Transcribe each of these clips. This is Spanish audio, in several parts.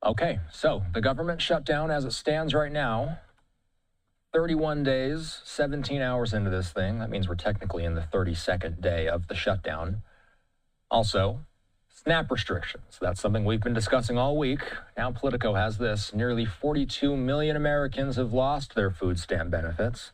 Okay, so the government shutdown as it stands right now, 31 days, 17 hours into this thing. That means we're technically in the 32nd day of the shutdown. Also, SNAP restrictions. That's something we've been discussing all week. Now Politico has this. Nearly 42 million Americans have lost their food stamp benefits.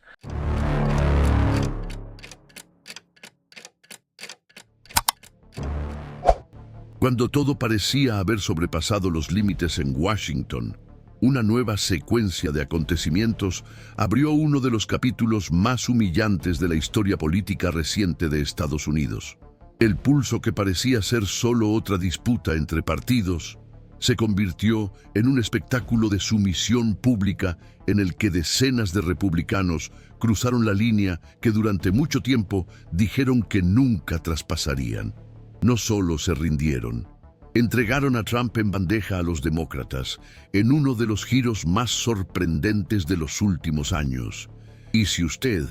Cuando todo parecía haber sobrepasado los límites en Washington, una nueva secuencia de acontecimientos abrió uno de los capítulos más humillantes de la historia política reciente de Estados Unidos. El pulso que parecía ser solo otra disputa entre partidos se convirtió en un espectáculo de sumisión pública en el que decenas de republicanos cruzaron la línea que durante mucho tiempo dijeron que nunca traspasarían. No solo se rindieron, entregaron a Trump en bandeja a los demócratas en uno de los giros más sorprendentes de los últimos años. Y si usted,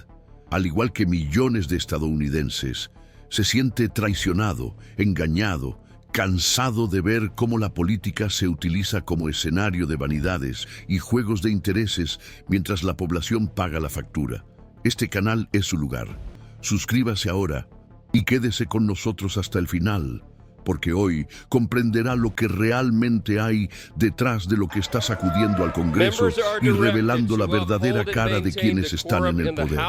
al igual que millones de estadounidenses, se siente traicionado, engañado, cansado de ver cómo la política se utiliza como escenario de vanidades y juegos de intereses mientras la población paga la factura, este canal es su lugar. Suscríbase ahora y quédese con nosotros hasta el final, porque hoy comprenderá lo que realmente hay detrás de lo que está sacudiendo al Congreso y revelando la verdadera cara de quienes están en el poder.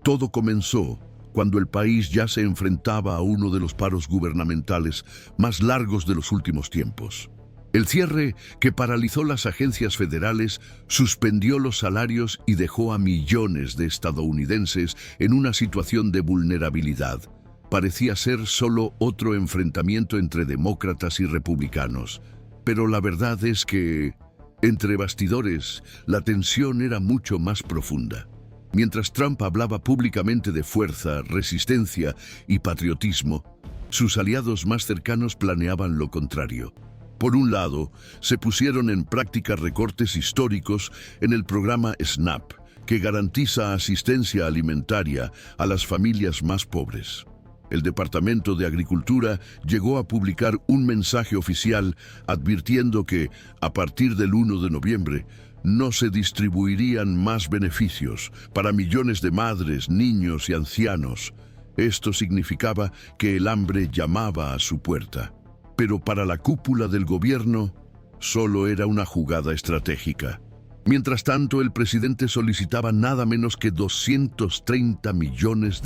Todo comenzó cuando el país ya se enfrentaba a uno de los paros gubernamentales más largos de los últimos tiempos. El cierre que paralizó las agencias federales, suspendió los salarios y dejó a millones de estadounidenses en una situación de vulnerabilidad. Parecía ser solo otro enfrentamiento entre demócratas y republicanos, pero la verdad es que, entre bastidores, la tensión era mucho más profunda. Mientras Trump hablaba públicamente de fuerza, resistencia y patriotismo, sus aliados más cercanos planeaban lo contrario. Por un lado, se pusieron en práctica recortes históricos en el programa SNAP, que garantiza asistencia alimentaria a las familias más pobres. El Departamento de Agricultura llegó a publicar un mensaje oficial advirtiendo que, a partir del 1 de noviembre, no se distribuirían más beneficios para millones de madres, niños y ancianos. Esto significaba que el hambre llamaba a su puerta. Pero para la cúpula del gobierno, solo era una jugada estratégica. Mientras tanto, el presidente solicitaba nada menos que $230 millones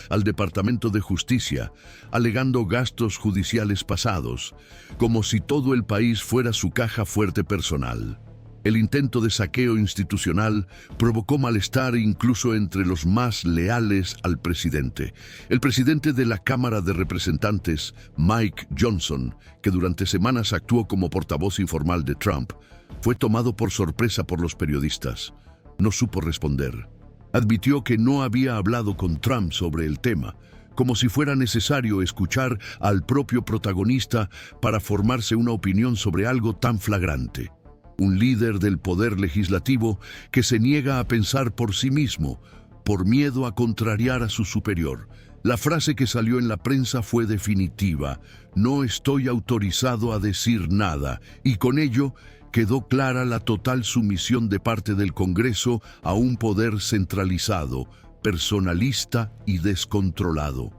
al Departamento de Justicia, alegando gastos judiciales pasados, como si todo el país fuera su caja fuerte personal. El intento de saqueo institucional provocó malestar incluso entre los más leales al presidente. El presidente de la Cámara de Representantes, Mike Johnson, que durante semanas actuó como portavoz informal de Trump, fue tomado por sorpresa por los periodistas. No supo responder. Admitió que no había hablado con Trump sobre el tema, como si fuera necesario escuchar al propio protagonista para formarse una opinión sobre algo tan flagrante. Un líder del poder legislativo que se niega a pensar por sí mismo, por miedo a contrariar a su superior. La frase que salió en la prensa fue definitiva: no estoy autorizado a decir nada, y con ello quedó clara la total sumisión de parte del Congreso a un poder centralizado, personalista y descontrolado.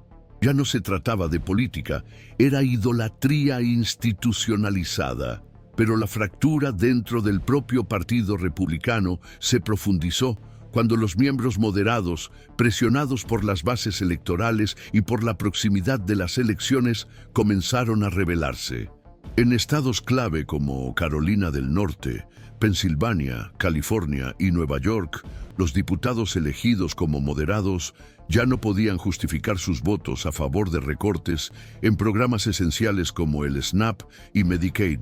Ya no se trataba de política, era idolatría institucionalizada. Pero la fractura dentro del propio Partido Republicano se profundizó cuando los miembros moderados, presionados por las bases electorales y por la proximidad de las elecciones, comenzaron a rebelarse. En estados clave como Carolina del Norte, Pensilvania, California y Nueva York, los diputados elegidos como moderados ya no podían justificar sus votos a favor de recortes en programas esenciales como el SNAP y Medicaid,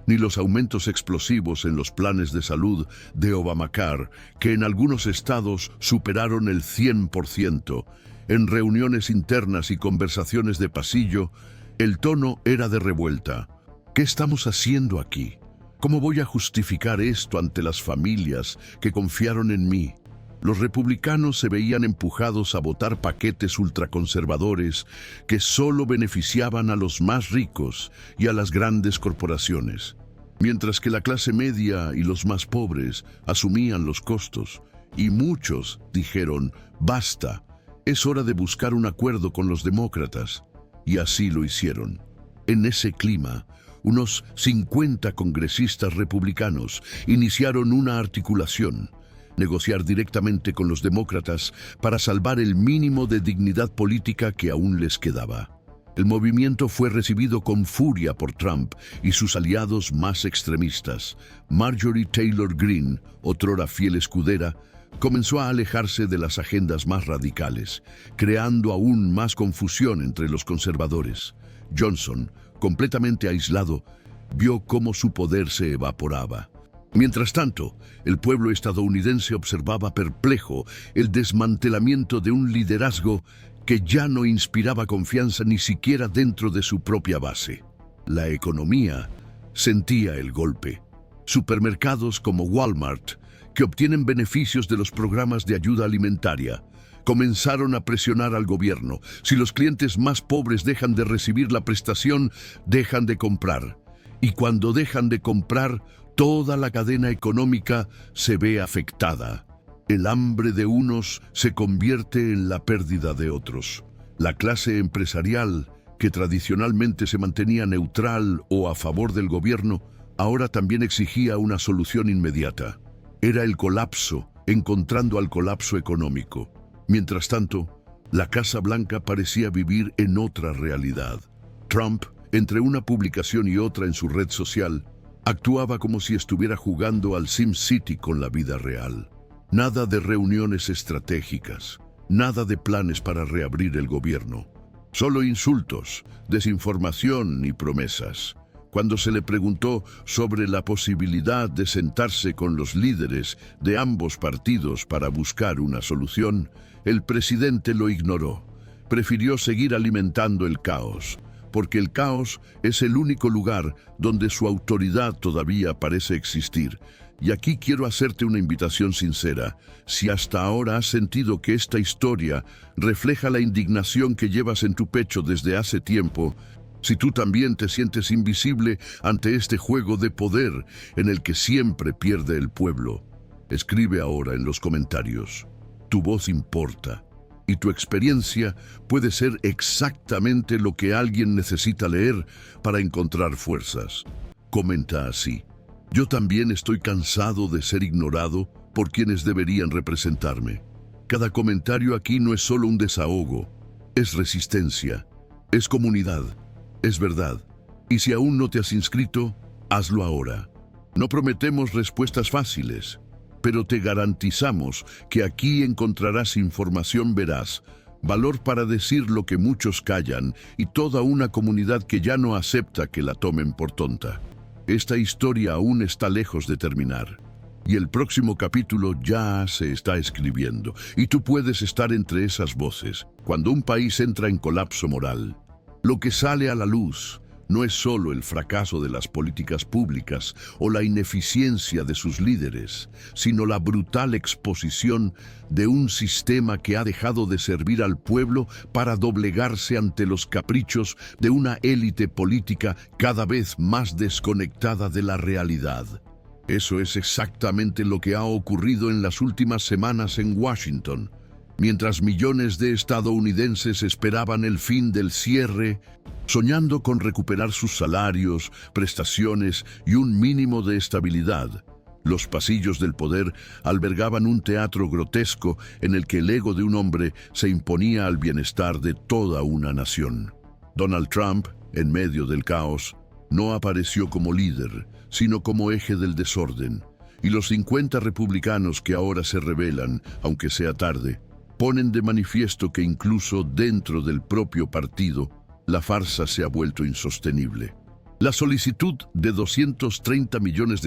ni los aumentos explosivos en los planes de salud de Obamacare, que en algunos estados superaron el 100%. En reuniones internas y conversaciones de pasillo, el tono era de revuelta. ¿Qué estamos haciendo aquí? ¿Cómo voy a justificar esto ante las familias que confiaron en mí? Los republicanos se veían empujados a votar paquetes ultraconservadores que solo beneficiaban a los más ricos y a las grandes corporaciones. mientras que la clase media y los más pobres asumían los costos, y muchos dijeron, basta, es hora de buscar un acuerdo con los demócratas, y así lo hicieron. En ese clima, unos 50 congresistas republicanos iniciaron una articulación, negociar directamente con los demócratas para salvar el mínimo de dignidad política que aún les quedaba. El movimiento fue recibido con furia por Trump y sus aliados más extremistas. Marjorie Taylor Greene, otrora fiel escudera, comenzó a alejarse de las agendas más radicales, creando aún más confusión entre los conservadores. Johnson, completamente aislado, vio cómo su poder se evaporaba. Mientras tanto, el pueblo estadounidense observaba perplejo el desmantelamiento de un liderazgo que ya no inspiraba confianza ni siquiera dentro de su propia base. La economía sentía el golpe. Supermercados como Walmart, que obtienen beneficios de los programas de ayuda alimentaria, comenzaron a presionar al gobierno. Si los clientes más pobres dejan de recibir la prestación, dejan de comprar. Y cuando dejan de comprar, toda la cadena económica se ve afectada. El hambre de unos se convierte en la pérdida de otros. La clase empresarial, que tradicionalmente se mantenía neutral o a favor del gobierno, ahora también exigía una solución inmediata. Era el colapso, encontrando al colapso económico. Mientras tanto, la Casa Blanca parecía vivir en otra realidad. Trump, entre una publicación y otra en su red social, actuaba como si estuviera jugando al SimCity con la vida real. Nada de reuniones estratégicas, nada de planes para reabrir el gobierno. Solo insultos, desinformación y promesas. Cuando se le preguntó sobre la posibilidad de sentarse con los líderes de ambos partidos para buscar una solución, el presidente lo ignoró. Prefirió seguir alimentando el caos, porque el caos es el único lugar donde su autoridad todavía parece existir. Y aquí quiero hacerte una invitación sincera. Si hasta ahora has sentido que esta historia refleja la indignación que llevas en tu pecho desde hace tiempo, si tú también te sientes invisible ante este juego de poder en el que siempre pierde el pueblo, escribe ahora en los comentarios. Tu voz importa y tu experiencia puede ser exactamente lo que alguien necesita leer para encontrar fuerzas. Comenta así: yo también estoy cansado de ser ignorado por quienes deberían representarme. Cada comentario aquí no es solo un desahogo, es resistencia, es comunidad. Es verdad, y si aún no te has inscrito, hazlo ahora. No prometemos respuestas fáciles, pero te garantizamos que aquí encontrarás información veraz, valor para decir lo que muchos callan y toda una comunidad que ya no acepta que la tomen por tonta. Esta historia aún está lejos de terminar, y el próximo capítulo ya se está escribiendo, y tú puedes estar entre esas voces. Cuando un país entra en colapso moral, lo que sale a la luz no es solo el fracaso de las políticas públicas o la ineficiencia de sus líderes, sino la brutal exposición de un sistema que ha dejado de servir al pueblo para doblegarse ante los caprichos de una élite política cada vez más desconectada de la realidad. Eso es exactamente lo que ha ocurrido en las últimas semanas en Washington. Mientras millones de estadounidenses esperaban el fin del cierre, soñando con recuperar sus salarios, prestaciones y un mínimo de estabilidad, los pasillos del poder albergaban un teatro grotesco en el que el ego de un hombre se imponía al bienestar de toda una nación. Donald Trump, en medio del caos, no apareció como líder, sino como eje del desorden, y los 50 republicanos que ahora se rebelan, aunque sea tarde, ponen de manifiesto que incluso dentro del propio partido, la farsa se ha vuelto insostenible. La solicitud de $230 millones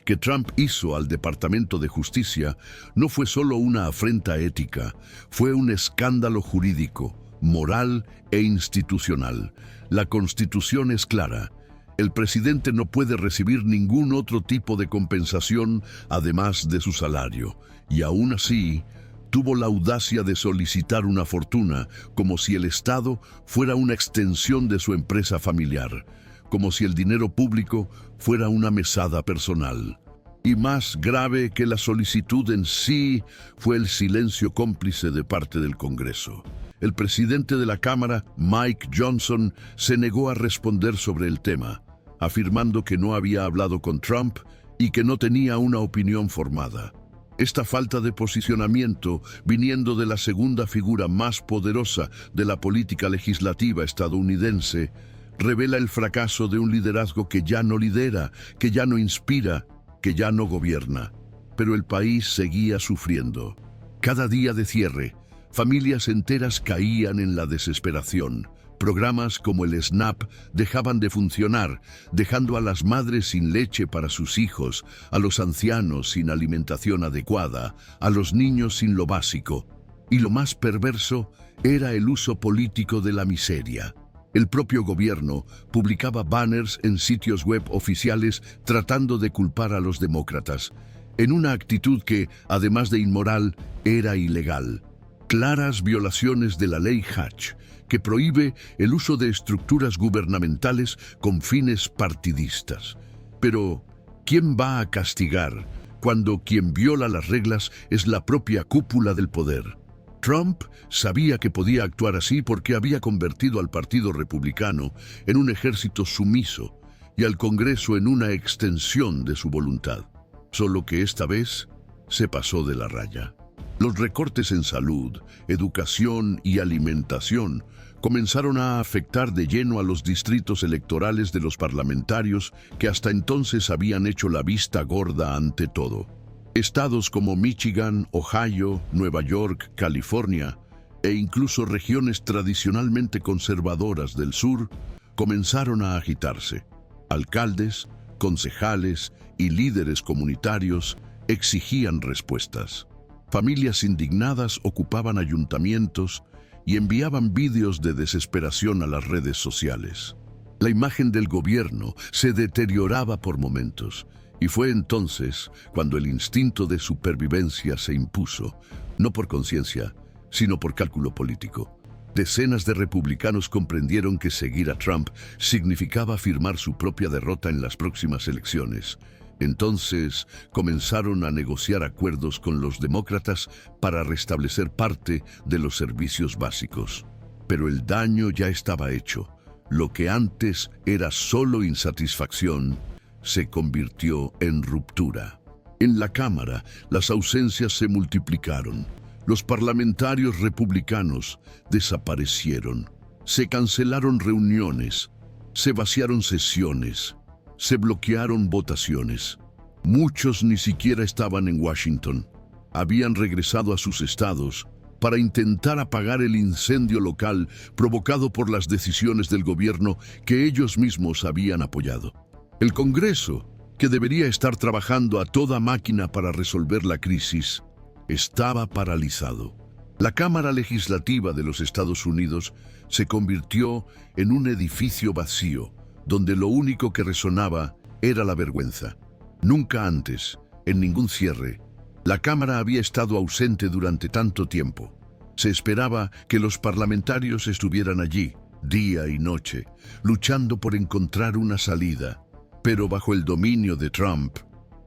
que Trump hizo al Departamento de Justicia no fue solo una afrenta ética, fue un escándalo jurídico, moral e institucional. La Constitución es clara. El presidente no puede recibir ningún otro tipo de compensación además de su salario, y aún así, tuvo la audacia de solicitar una fortuna como si el Estado fuera una extensión de su empresa familiar. como si el dinero público fuera una mesada personal. Y más grave que la solicitud en sí fue el silencio cómplice de parte del Congreso. El presidente de la Cámara, Mike Johnson, se negó a responder sobre el tema, afirmando que no había hablado con Trump y que no tenía una opinión formada. Esta falta de posicionamiento, viniendo de la segunda figura más poderosa de la política legislativa estadounidense, revela el fracaso de un liderazgo que ya no lidera, que ya no inspira, que ya no gobierna. Pero el país seguía sufriendo. Cada día de cierre, familias enteras caían en la desesperación. Programas como el SNAP dejaban de funcionar, dejando a las madres sin leche para sus hijos, a los ancianos sin alimentación adecuada, a los niños sin lo básico. Y lo más perverso era el uso político de la miseria. El propio gobierno publicaba banners en sitios web oficiales tratando de culpar a los demócratas, en una actitud que, además de inmoral, era ilegal. Claras violaciones de la ley Hatch, que prohíbe el uso de estructuras gubernamentales con fines partidistas. Pero, ¿quién va a castigar cuando quien viola las reglas es la propia cúpula del poder? Trump sabía que podía actuar así porque había convertido al Partido Republicano en un ejército sumiso y al Congreso en una extensión de su voluntad. Solo que esta vez se pasó de la raya. Los recortes en salud, educación y alimentación comenzaron a afectar de lleno a los distritos electorales de los parlamentarios que hasta entonces habían hecho la vista gorda ante todo. Estados como Michigan, Ohio, Nueva York, California e incluso regiones tradicionalmente conservadoras del sur comenzaron a agitarse. Alcaldes, concejales y líderes comunitarios exigían respuestas. Familias indignadas ocupaban ayuntamientos y enviaban vídeos de desesperación a las redes sociales. La imagen del gobierno se deterioraba por momentos, y fue entonces cuando el instinto de supervivencia se impuso, no por conciencia, sino por cálculo político. Decenas de republicanos comprendieron que seguir a Trump significaba firmar su propia derrota en las próximas elecciones. Entonces comenzaron a negociar acuerdos con los demócratas para restablecer parte de los servicios básicos. Pero el daño ya estaba hecho. Lo que antes era solo insatisfacción se convirtió en ruptura. En la Cámara, las ausencias se multiplicaron. Los parlamentarios republicanos desaparecieron. Se cancelaron reuniones, se vaciaron sesiones, se bloquearon votaciones. Muchos ni siquiera estaban en Washington. Habían regresado a sus estados para intentar apagar el incendio local provocado por las decisiones del gobierno que ellos mismos habían apoyado. El Congreso, que debería estar trabajando a toda máquina para resolver la crisis, estaba paralizado. La Cámara Legislativa de los Estados Unidos se convirtió en un edificio vacío, donde lo único que resonaba era la vergüenza. Nunca antes, en ningún cierre, la Cámara había estado ausente durante tanto tiempo. Se esperaba que los parlamentarios estuvieran allí, día y noche, luchando por encontrar una salida. Pero bajo el dominio de Trump,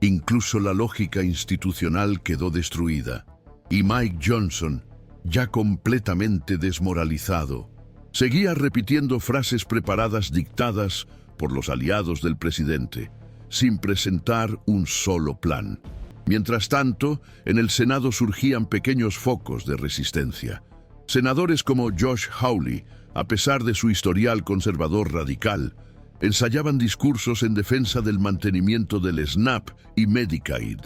incluso la lógica institucional quedó destruida. Y Mike Johnson, ya completamente desmoralizado, seguía repitiendo frases preparadas dictadas por los aliados del presidente, sin presentar un solo plan. Mientras tanto, en el Senado surgían pequeños focos de resistencia. Senadores como Josh Hawley, a pesar de su historial conservador radical, ensayaban discursos en defensa del mantenimiento del SNAP y Medicaid,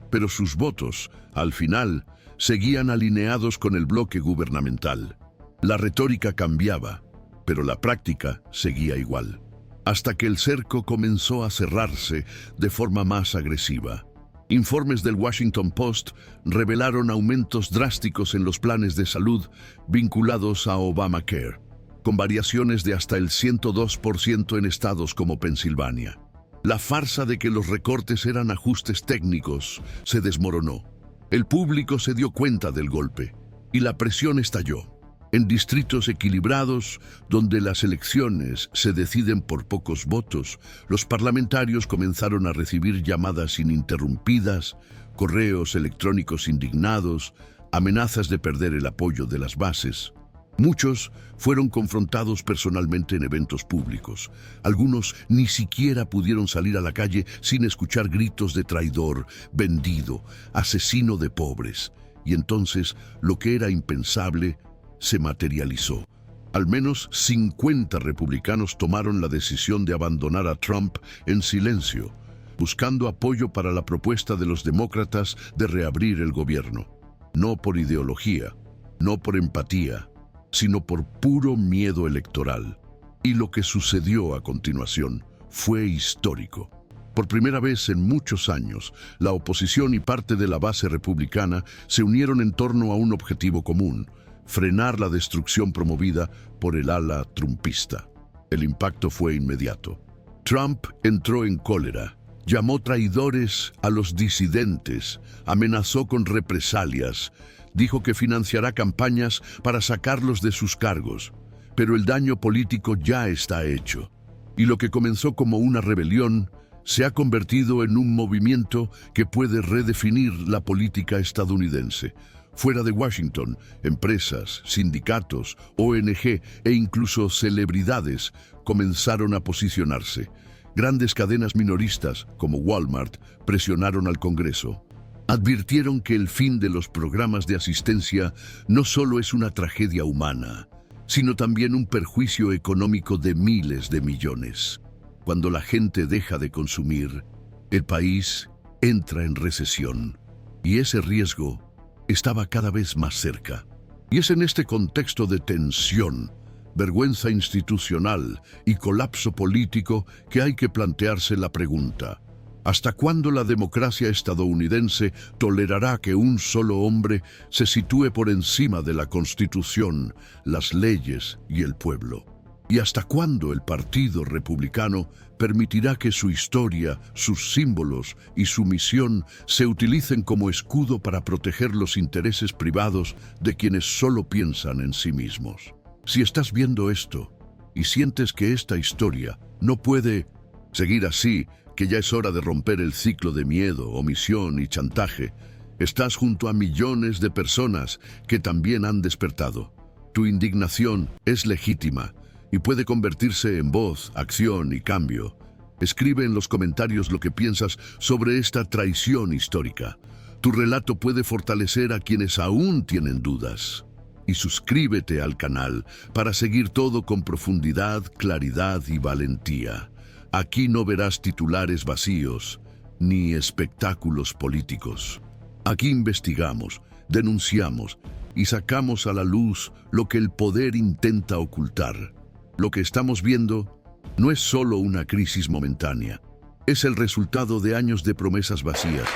pero sus votos, al final, seguían alineados con el bloque gubernamental. La retórica cambiaba, pero la práctica seguía igual, hasta que el cerco comenzó a cerrarse de forma más agresiva. Informes del Washington Post revelaron aumentos drásticos en los planes de salud vinculados a Obamacare, con variaciones de hasta el 102% en estados como Pensilvania. La farsa de que los recortes eran ajustes técnicos se desmoronó. El público se dio cuenta del golpe y la presión estalló. En distritos equilibrados, donde las elecciones se deciden por pocos votos, los parlamentarios comenzaron a recibir llamadas ininterrumpidas, correos electrónicos indignados, amenazas de perder el apoyo de las bases. Muchos fueron confrontados personalmente en eventos públicos. Algunos ni siquiera pudieron salir a la calle sin escuchar gritos de traidor, vendido, asesino de pobres. Y entonces, lo que era impensable se materializó. Al menos 50 republicanos tomaron la decisión de abandonar a Trump en silencio, buscando apoyo para la propuesta de los demócratas de reabrir el gobierno. No por ideología, no por empatía, sino por puro miedo electoral. Y lo que sucedió a continuación fue histórico. Por primera vez en muchos años, la oposición y parte de la base republicana se unieron en torno a un objetivo común: frenar la destrucción promovida por el ala trumpista. El impacto fue inmediato. Trump entró en cólera, llamó traidores a los disidentes, amenazó con represalias, dijo que financiará campañas para sacarlos de sus cargos. Pero el daño político ya está hecho. Y lo que comenzó como una rebelión se ha convertido en un movimiento que puede redefinir la política estadounidense. Fuera de Washington, empresas, sindicatos, ONG e incluso celebridades comenzaron a posicionarse. Grandes cadenas minoristas, como Walmart, presionaron al Congreso. Advirtieron que el fin de los programas de asistencia no solo es una tragedia humana, sino también un perjuicio económico de miles de millones. Cuando la gente deja de consumir, el país entra en recesión. Y ese riesgo estaba cada vez más cerca. Y es en este contexto de tensión, vergüenza institucional y colapso político que hay que plantearse la pregunta: ¿hasta cuándo la democracia estadounidense tolerará que un solo hombre se sitúe por encima de la Constitución, las leyes y el pueblo? ¿Y hasta cuándo el Partido Republicano permitirá que su historia, sus símbolos y su misión se utilicen como escudo para proteger los intereses privados de quienes solo piensan en sí mismos? Si estás viendo esto y sientes que esta historia no puede seguir así, que ya es hora de romper el ciclo de miedo, omisión y chantaje, estás junto a millones de personas que también han despertado. Tu indignación es legítima y puede convertirse en voz, acción y cambio. Escribe en los comentarios lo que piensas sobre esta traición histórica. Tu relato puede fortalecer a quienes aún tienen dudas. Y suscríbete al canal para seguir todo con profundidad, claridad y valentía. Aquí no verás titulares vacíos, ni espectáculos políticos. Aquí investigamos, denunciamos y sacamos a la luz lo que el poder intenta ocultar. Lo que estamos viendo no es solo una crisis momentánea, es el resultado de años de promesas vacías,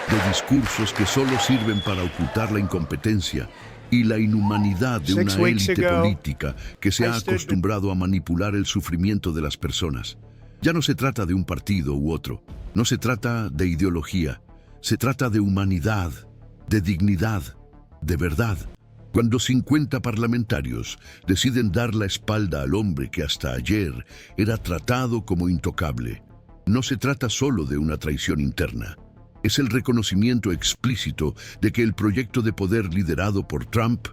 de discursos que solo sirven para ocultar la incompetencia y la inhumanidad de una élite política que se ha acostumbrado a manipular el sufrimiento de las personas. Ya no se trata de un partido u otro, no se trata de ideología, se trata de humanidad, de dignidad, de verdad. Cuando 50 parlamentarios deciden dar la espalda al hombre que hasta ayer era tratado como intocable, no se trata solo de una traición interna. Es el reconocimiento explícito de que el proyecto de poder liderado por Trump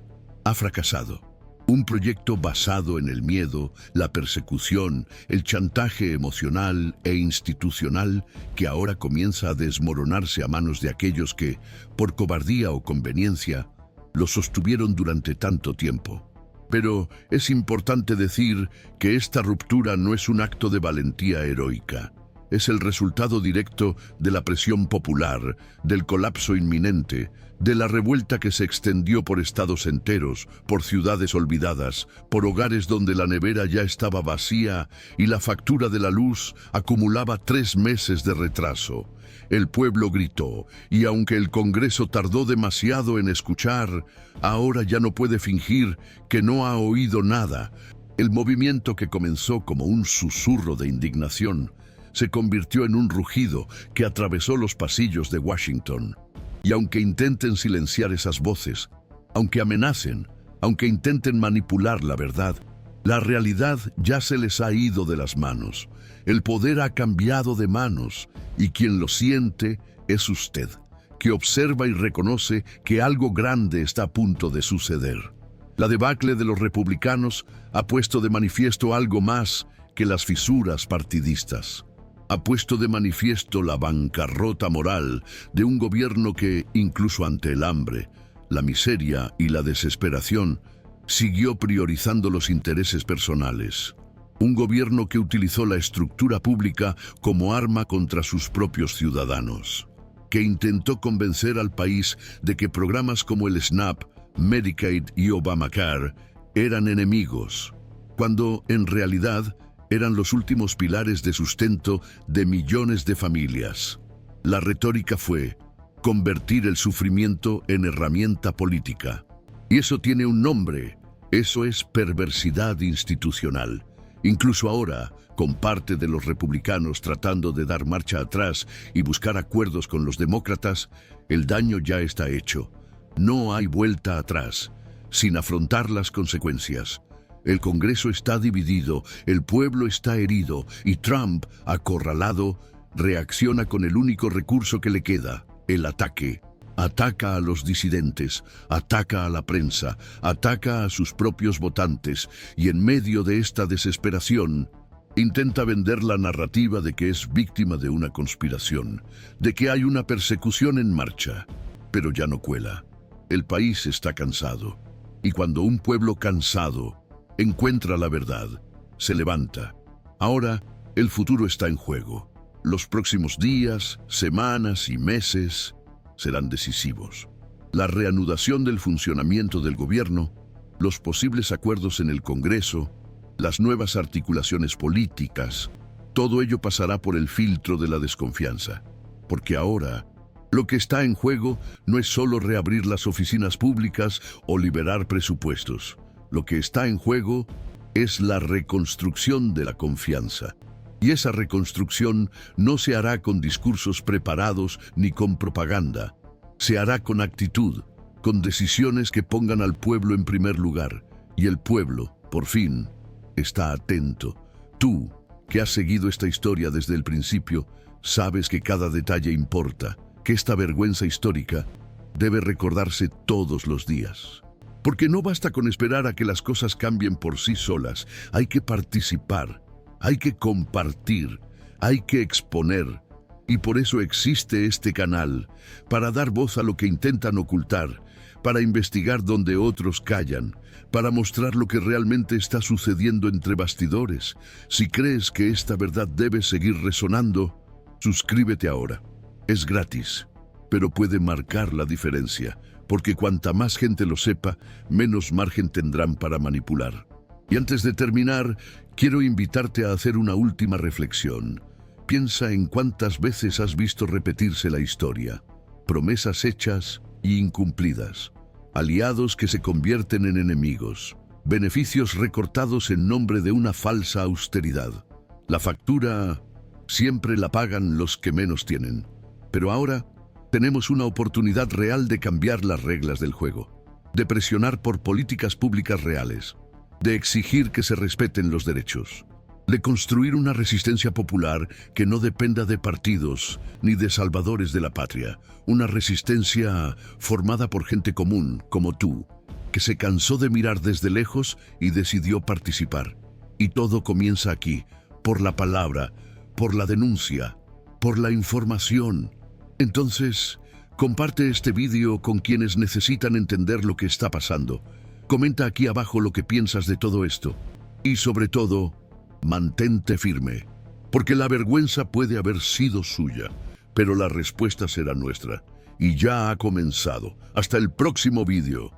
ha fracasado. Un proyecto basado en el miedo, la persecución, el chantaje emocional e institucional que ahora comienza a desmoronarse a manos de aquellos que, por cobardía o conveniencia, lo sostuvieron durante tanto tiempo. Pero es importante decir que esta ruptura no es un acto de valentía heroica. Es el resultado directo de la presión popular, del colapso inminente, de la revuelta que se extendió por estados enteros, por ciudades olvidadas, por hogares donde la nevera ya estaba vacía y la factura de la luz acumulaba 3 meses de retraso. El pueblo gritó, y aunque el Congreso tardó demasiado en escuchar, ahora ya no puede fingir que no ha oído nada. El movimiento que comenzó como un susurro de indignación se convirtió en un rugido que atravesó los pasillos de Washington. Y aunque intenten silenciar esas voces, aunque amenacen, Aunque intenten manipular la verdad, la realidad ya se les ha ido de las manos. El poder ha cambiado de manos y quien lo siente es usted, que observa y reconoce que algo grande está a punto de suceder. La debacle de los republicanos ha puesto de manifiesto algo más que las fisuras partidistas. Ha puesto de manifiesto la bancarrota moral de un gobierno que, incluso ante el hambre, la miseria y la desesperación, siguió priorizando los intereses personales. Un gobierno que utilizó la estructura pública como arma contra sus propios ciudadanos, que intentó convencer al país de que programas como el SNAP, Medicaid y Obamacare eran enemigos, cuando en realidad eran los últimos pilares de sustento de millones de familias. La retórica fue convertir el sufrimiento en herramienta política. Y eso tiene un nombre, eso es perversidad institucional. Incluso ahora, con parte de los republicanos tratando de dar marcha atrás y buscar acuerdos con los demócratas, el daño ya está hecho. No hay vuelta atrás, sin afrontar las consecuencias. El Congreso está dividido, el pueblo está herido y Trump, acorralado, reacciona con el único recurso que le queda, el ataque. Ataca a los disidentes, ataca a la prensa, ataca a sus propios votantes y en medio de esta desesperación intenta vender la narrativa de que es víctima de una conspiración, de que hay una persecución en marcha, pero ya no cuela. El país está cansado y cuando un pueblo cansado encuentra la verdad, se levanta. Ahora el futuro está en juego. Los próximos días, semanas y meses serán decisivos. La reanudación del funcionamiento del gobierno, los posibles acuerdos en el Congreso, las nuevas articulaciones políticas, todo ello pasará por el filtro de la desconfianza. Porque ahora, lo que está en juego no es solo reabrir las oficinas públicas o liberar presupuestos. Lo que está en juego es la reconstrucción de la confianza. Y esa reconstrucción no se hará con discursos preparados ni con propaganda. Se hará con actitud, con decisiones que pongan al pueblo en primer lugar. Y el pueblo, por fin, está atento. Tú, que has seguido esta historia desde el principio, sabes que cada detalle importa, que esta vergüenza histórica debe recordarse todos los días. Porque no basta con esperar a que las cosas cambien por sí solas, hay que participar. Hay que compartir, hay que exponer, y por eso existe este canal, para dar voz a lo que intentan ocultar, para investigar donde otros callan, para mostrar lo que realmente está sucediendo entre bastidores. Si crees que esta verdad debe seguir resonando, suscríbete ahora. Es gratis, pero puede marcar la diferencia, porque cuanta más gente lo sepa, menos margen tendrán para manipular. Y antes de terminar, quiero invitarte a hacer una última reflexión. Piensa en cuántas veces has visto repetirse la historia. Promesas hechas y incumplidas. Aliados que se convierten en enemigos. Beneficios recortados en nombre de una falsa austeridad. La factura siempre la pagan los que menos tienen. Pero ahora tenemos una oportunidad real de cambiar las reglas del juego. De presionar por políticas públicas reales. De exigir que se respeten los derechos, de construir una resistencia popular que no dependa de partidos ni de salvadores de la patria, una resistencia formada por gente común como tú, que se cansó de mirar desde lejos y decidió participar. Y todo comienza aquí, por la palabra, por la denuncia, por la información. Entonces, comparte este vídeo con quienes necesitan entender lo que está pasando. Comenta aquí abajo lo que piensas de todo esto. Y sobre todo, mantente firme. Porque la vergüenza puede haber sido suya, pero la respuesta será nuestra. Y ya ha comenzado. Hasta el próximo vídeo.